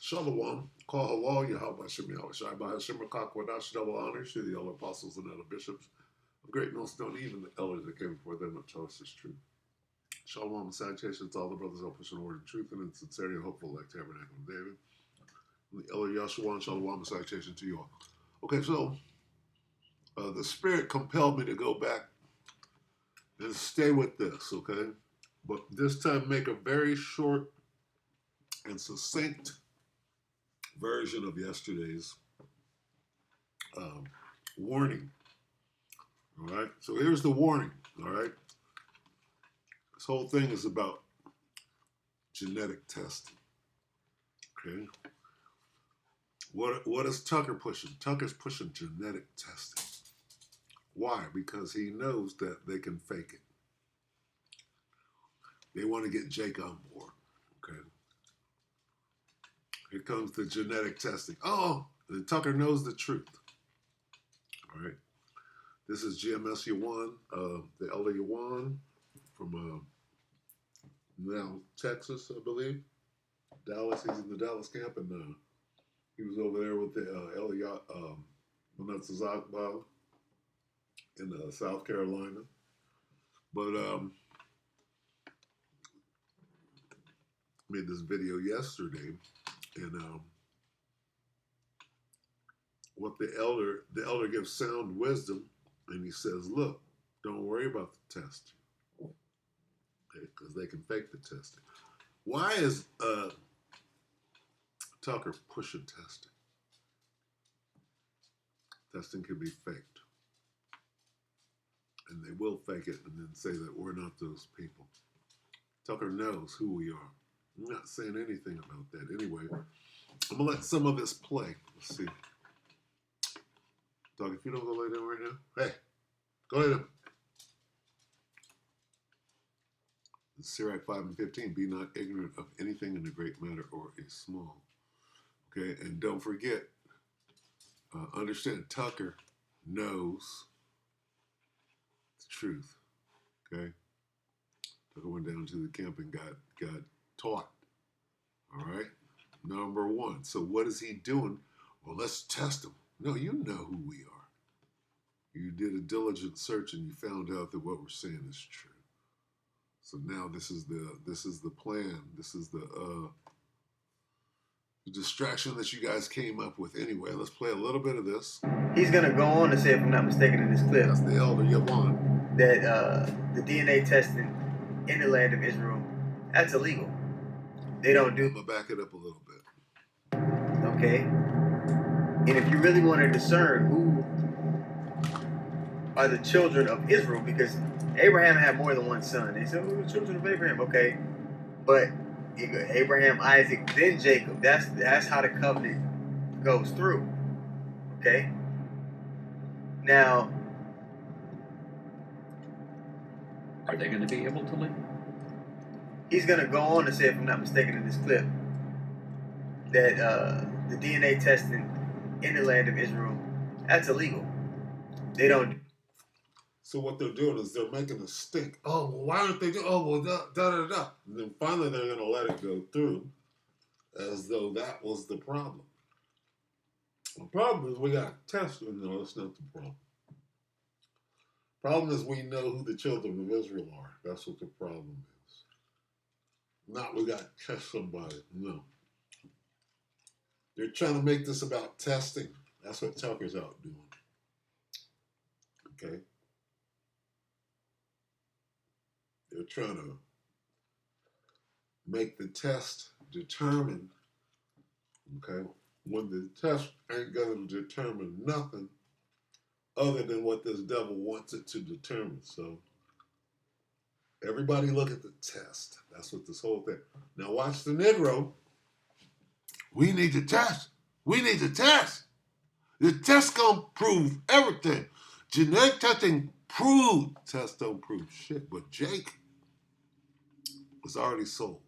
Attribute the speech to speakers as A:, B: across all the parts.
A: Shalom. Call halal Yahweh Shem Yahweh Shai by Hashem Wadash double honors to the elder apostles and elder bishops of great millstone, even the elders that came before them, and tell us this truth. Shalom and salutations to all the brothers who push in word of truth and in sincerity and hopeful like Tabernacle of David. And the elder Yahshua and Shalom and salutations to you all. Okay, so the Spirit compelled me to go back and stay with this, okay? But this time make a very short and succinct version of yesterday's warning. All right, so here's the warning. All right, this whole thing is about genetic testing. Okay, what is Tucker pushing? Tucker's pushing genetic testing. Why? Because he knows that they can fake it. They want to get Jake on board. Okay. Here comes the genetic testing. Oh, and Tucker knows the truth. All right. This is GMS Yawan, the elder Yawan from now Texas, I believe. Dallas. He's in the Dallas camp, and he was over there with the elder Zakbal in South Carolina. But made this video yesterday. And what the elder gives sound wisdom, and he says, look, don't worry about the test, okay, because they can fake the testing. Why is Tucker pushing testing? Testing can be faked, and they will fake it and then say that we're not those people. Tucker knows who we are. I'm not saying anything about that anyway. I'm going to let some of this play. Let's see. Dog, if you don't go lay down right now, hey, go lay down. Sirach 5 and 15, be not ignorant of anything in a great matter or a small. Okay, and don't forget, understand Tucker knows the truth. Okay? Tucker went down to the camp and got taught. All right? Number one. So what is he doing? Well, let's test him. No, you know who we are. You did a diligent search and you found out that what we're saying is true. So now this is the plan. This is the distraction that you guys came up with. Anyway, let's play a little bit of this.
B: He's gonna go on to say, if I'm not mistaken, in this clip,
A: that's the elder Yawan,
B: that the DNA testing in the land of Israel, that's illegal. They don't do.
A: I'm gonna back it up a little bit.
B: Okay. And if you really want to discern who are the children of Israel, because Abraham had more than one son. They said, "Oh, the children of Abraham." Okay, but Abraham, Isaac, then Jacob. That's how the covenant goes through. Okay. Now,
C: are they going to be able to live?
B: He's going to go on to say, if I'm not mistaken, in this clip, that the DNA testing in the land of Israel, that's illegal. They don't.
A: So what they're doing is they're making a stink. Oh, well, why aren't they doing? Oh, well, da. And then finally they're going to let it go through as though that was the problem. The problem is we got tested. No, that's not the problem. Problem is we know who the children of Israel are. That's what the problem is. Not we got to test somebody. No. They're trying to make this about testing. That's what Tucker's out doing. Okay? They're trying to make the test determine, okay, when the test ain't going to determine nothing other than what this devil wants it to determine. So everybody look at the test. That's what this whole thing. Now watch the Negro. We need to test. We need to test. The test gonna prove everything. Genetic testing proved. Test don't prove shit. But Jake was already sold.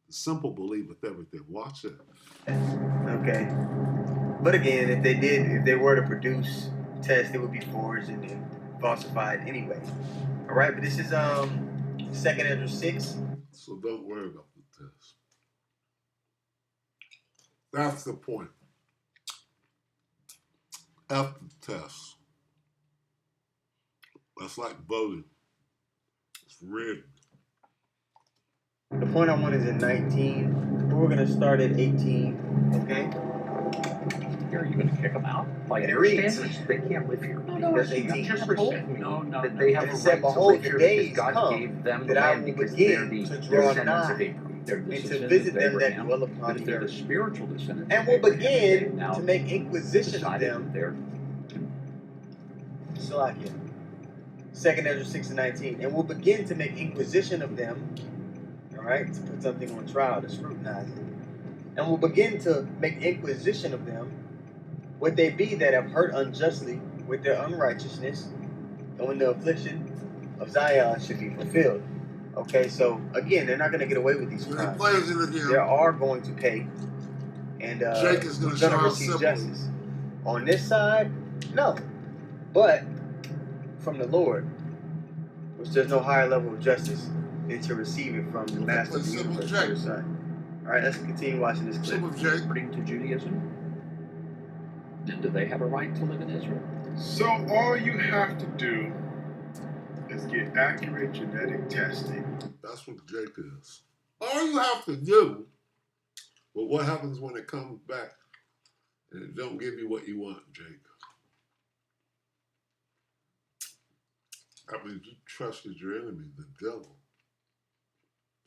A: The simple believeth everything. Watch it.
B: Okay. But again, if they were to produce tests, it would be forged and then falsified anyway. All right, but this is 2nd Ezra 6.
A: So don't worry about the test. That's the point. After the test, that's like voting. It's rigged.
B: The point I want is in 19. We're gonna start at 18. Okay.
C: Are you going to kick them out? By
B: And it
C: your
B: reads,
C: standards, they can't live here. No,
B: Verse
C: you
B: 18.
C: just told me that they have
B: And
C: a
B: it said,
C: right to
B: "Behold,
C: live
B: the
C: here
B: days
C: because God
B: come
C: gave them the
B: that I
C: land
B: will
C: because they're
B: begin to
C: the
B: draw
C: descendants of
B: nigh
C: Abraham. They're the
B: and to
C: descendants
B: visit
C: of
B: them that
C: Abraham.
B: dwell
C: But
B: upon
C: if
B: the
C: they're the
B: earth,
C: spiritual descendants
B: and
C: of
B: will
C: Abraham, they've
B: begin
C: now
B: to make inquisition of
C: decided
B: them."
C: that they're
B: Salakia. 2nd Ezra 6 and 19. "And will begin to make inquisition of them," all right, to put something on trial, to scrutinize it. "And will begin to make inquisition of them, what they be that have hurt unjustly with their unrighteousness, and when the affliction of Zion should be fulfilled." Okay, so again, they're not going to get away with these
A: When he
B: crimes.
A: plays it again,
B: They are going to pay, and
A: Jake is going to
B: going
A: show
B: to
A: how
B: receive
A: simple.
B: justice. On this side, no, but from the Lord, which there's no higher level of justice than to receive it from the
A: Okay,
B: Master
A: play
B: of the
A: simple
B: universe
A: Jake.
B: to the side. All right, let's continue watching this clip.
A: Simple Jake.
C: according to Judaism. Then do they have a right to live in Israel?
D: So all you have to do is get accurate genetic testing.
A: That's what Jake is. All you have to do, but what happens when it comes back and it don't give you what you want, Jake? I mean, you trusted your enemy, the devil.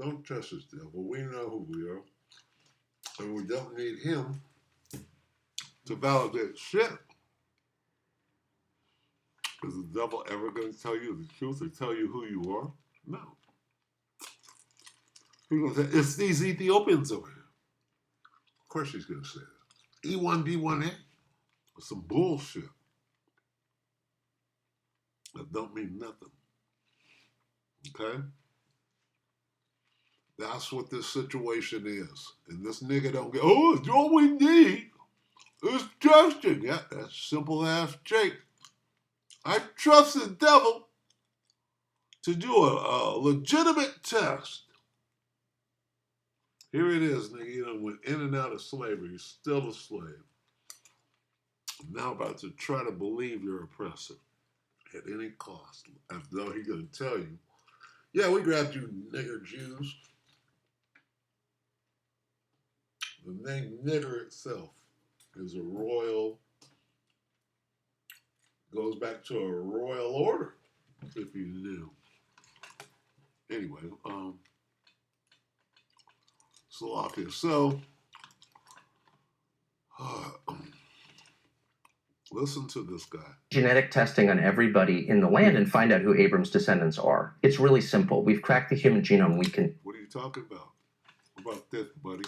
A: Don't trust this devil. We know who we are. And we don't need him to validate shit. Is the devil ever going to tell you the truth or tell you who you are? No. He's going to say, it's these Ethiopians over here. Of course he's going to say that. E1D1A. Some bullshit that don't mean nothing. Okay? That's what this situation is. And this nigga don't get, oh, it's all we need is trusting. Yeah, that's simple ass Jake. I trust the devil to do a legitimate test. Here it is, nigga. You done went in and out of slavery. You're still a slave. Now about to try to believe you're oppressive at any cost. As though he's going to tell you, yeah, we grabbed you nigger Jews. The name nigger itself is a royal, goes back to a royal order, if you knew. Anyway, Slovakia. So, listen to this guy.
E: Genetic testing on everybody in the land and find out who Abram's descendants are. It's really simple. We've cracked the human genome. We can.
A: What are you talking about? What about this, buddy?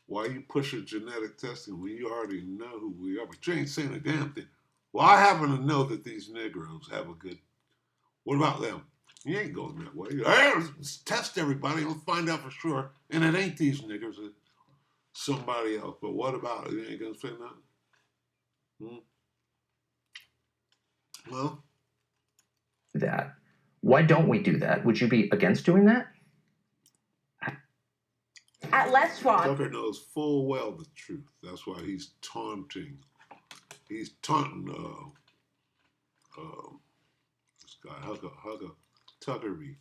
A: Why are you pushing genetic testing when you already know who we are? But you ain't saying a damn thing. Well, I happen to know that these Negroes have a good. What about them? You ain't going that way. Hey, let's test everybody. We'll find out for sure. And it ain't these niggers. It's somebody else. But what about it? You ain't going to say nothing? Well,
E: That. Why don't we do that? Would you be against doing that?
F: At Let's Rock.
A: Tucker knows full well the truth. That's why he's taunting. He's taunting this guy, Hugga Tuckerbee.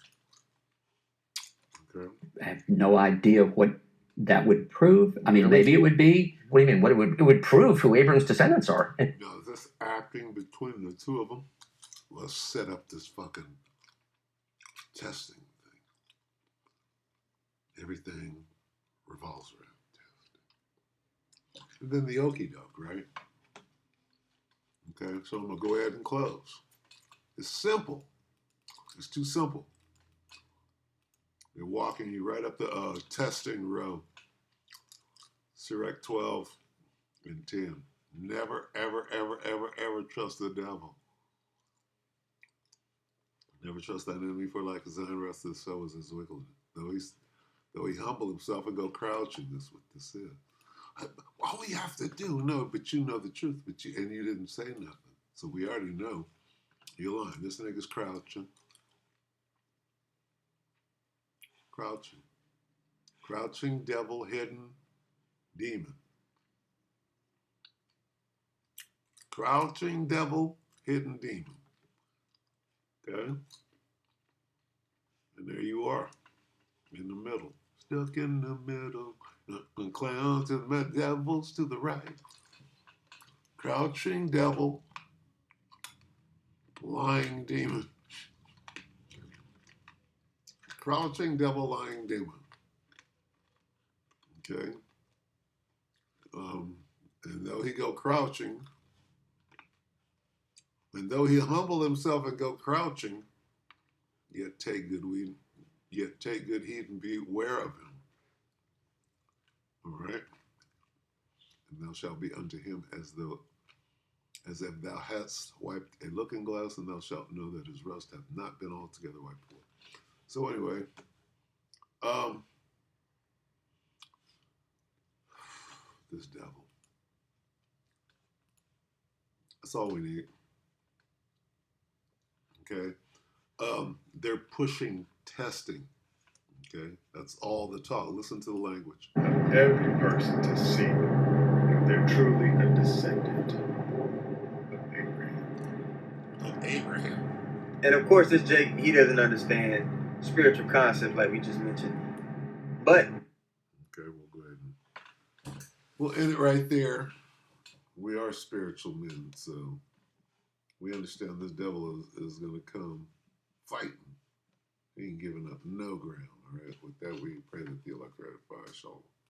A: Okay.
C: I have no idea what that would prove. I mean,
E: Really?
C: maybe it would be.
E: What do you mean? What it would prove who Abram's descendants are.
A: Now, this acting between the two of them, let's set up this fucking testing thing. Everything revolves around testing. And then the okie doke, right? Okay, so I'm going to go ahead and close. It's simple. It's too simple. They're walking you right up the testing row. Sirach 12 and 10. Never, ever, ever, ever, ever trust the devil. Never trust that enemy, for like his own rest of the soul is his wickedness. Though he humble himself and go crouching, this is what this is. All we have to do, no, but you know the truth, and you didn't say nothing. So we already know you're lying. This nigga's crouching. Crouching. Crouching devil, hidden demon. Crouching devil, hidden demon. Okay? And there you are, in the middle. Stuck in the middle. And clowns and devils to the right. Crouching devil, lying demon. Crouching devil, lying demon. Okay? And though he go crouching, and though he humble himself and go crouching, yet take good heed and be aware of him. All right? And thou shalt be unto him as if thou hadst wiped a looking glass, and thou shalt know that his rust hath not been altogether wiped away. So anyway, this devil. That's all we need. Okay? They're pushing testing. Okay? That's all the talk. Listen to the language.
D: Every person to see if they're truly a descendant of Abraham.
A: Of Abraham.
B: And of course, this Jake, he doesn't understand spiritual concepts like we just mentioned. But
A: Okay, we'll go ahead and we'll end it right there. We are spiritual men, so we understand this devil is going to come fighting. He ain't giving up no ground. All right. With that, we pray that the elect ratifies. Shalom.